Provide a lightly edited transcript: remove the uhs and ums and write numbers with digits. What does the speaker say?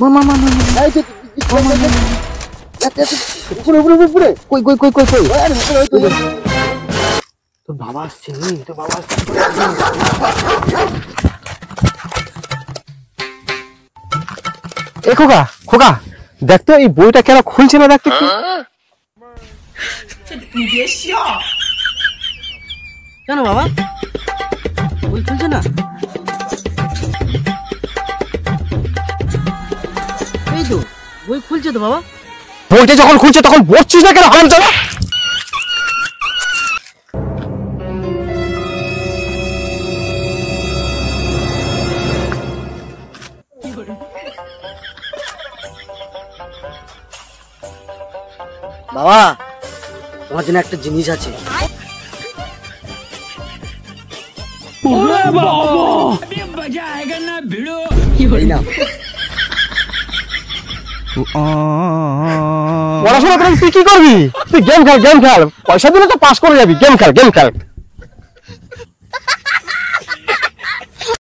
মামা মামা এই যে উপরে উপরে উপরে কই কই কই কই কই আরে উপরে তোর বাবা আসছে তোর বাবা আসছে এ খোকা খোকা দেখ তো এই বইটা কেন খুলছে না দেখ তো কেন বাবা বই খুলছে না এই তো বই খুলছে তো বাবা বইটা যখন খুলছে তখন পড়ছিস না কেন হারামজাদা বাবা তোমার জন্য একটা জিনিস আছে পড়াশোনা করে তুই কি করবি তুই গেম খেল পয়সা দিলে তো পাস করে যাবি গেম খেল